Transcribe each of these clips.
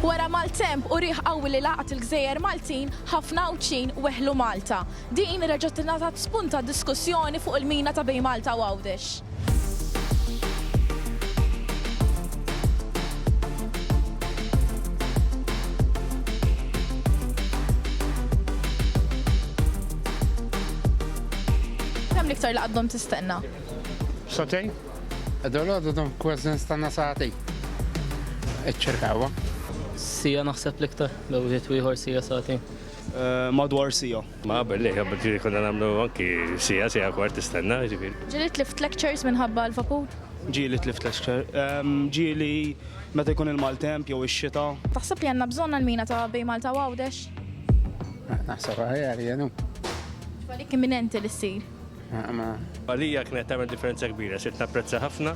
Wara maltemp u riħ qawwi li laqat il-Gżejjer Maltin, ħafna Awċin weħlu Malta. Din reġgħet tingħatat spunta diskussjoni fuq il-mina ta' bejn Malta u Għawdex. Kemm l-iktar li għadhom tistenna? Satej? Għadhom kważi nistanna saħatej. Iċċerkawa. Sija naħseb l-iktar, l wieħed ieħor sija sa'tejn. Madwar sija. Ma belli, għabba konna namlu anki sija kwart istenna, ġifiri. Ġili tlift lectures minħabba l-vapur? Ġieli tlift lecture. Ġieli meta jkun il-maltemp jew ix-xita. Taħseb li għandna bżonn għall-mina ta' bejn Malta u Għawdex? Naħseb ħajjar jenu. Ġbalik imminenti li ssir. Għalija kienet tagħmel differenza kbira, sirt napprezza ħafna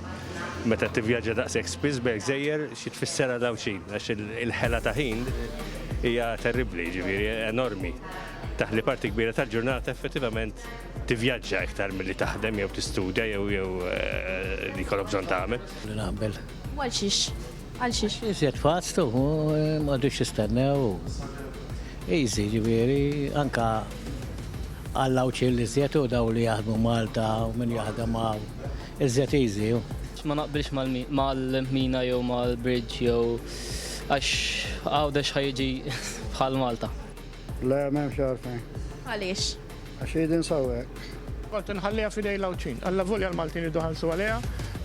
meta tivvjaġġa daqshekk spiss b'Gżejjer xi tfisser għal Awċin għax il-ħela ta' ħin hija terribbli, ġifieri enormi. Taħli parti kbira tal-ġurnata effettivament tivvjaġġa iktar milli taħdem jew tistudja jew li jkollok bżonn tagħmel. Naqbel. Għal xiex? Għal xiex? Iżjed faztu, m'għadux jistennew. Easy, ġifieri, anka għall-Awċin li zjetu daw li jaħdmu Malta u min jaħdem għaw. Iżjed easy. Ma naqbilx mal-mina jew mal-bridge jew għax Għawdex ħajġi bħal Malta. Le, m'hemmx għalfejn. Għaliex? Għax jidin sawek. Kont nħallija fidej l-Awċin, alla volja l-Maltin idduħalsu għaliha,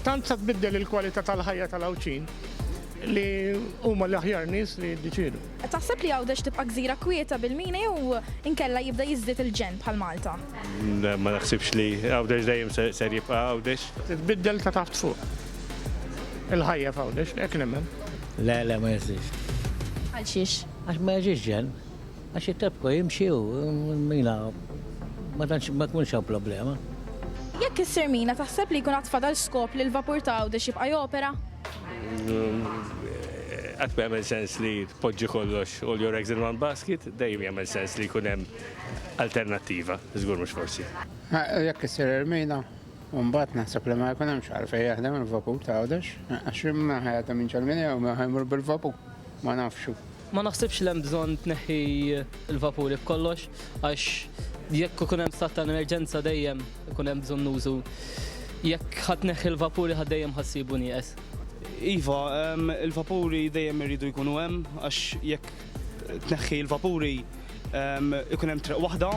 tant sa tbiddel il-kwalità tal-ħajja tal-Awċin li huma l-aħjar nies li jiddeċiedu. Taħseb li Għawdex tibqa' gżira kwieta bil-mina jew inkella jibda jiżdied il-ġen bħal Malta? Ma naħsibx li Għawdex dejjem ser jibqa' Għawdex. Titbiddel ta' taħt fuq. Il-ħajja f'Għawdex, hekk nemmen. Le, ma jiżdix. Għal xiex? Għax ma jiġix ġen, għax it-tebko jimxi u mina ma tkunx hawn problema. Jekk issir mina taħseb li jkun għatfadal skop li l-vapur ta' Għawdex jibqa' jopera? Għat jagħmel sens li tpoġġi kollox all your eggs in one basket, dejjem jagħmel sens li jkun hemm alternattiva, żgur mhux forsi. Jekk isir il-mina, mbagħad naħseb li ma jkun hemmx għalfejn jaħdem il-vapur ta' Għawdex, għax ma ħajja minn ċal-mina jew ma ħajmur bil-vapur, ma nafxu. Ma naħsibx li hemm bżonn tneħħi l-vapuri b'kollox għax jekk ikun hemm stat ta' emerġenza dejjem ikun hemm bżonn nużu. Jekk ħadd tneħħi l-vapuri ħadd dejjem ħassibu nieqes. Iva, il-vapuri dejjem irridu jkunu hemm għax jekk tneħħi l-vapuri ikun hemm triq waħda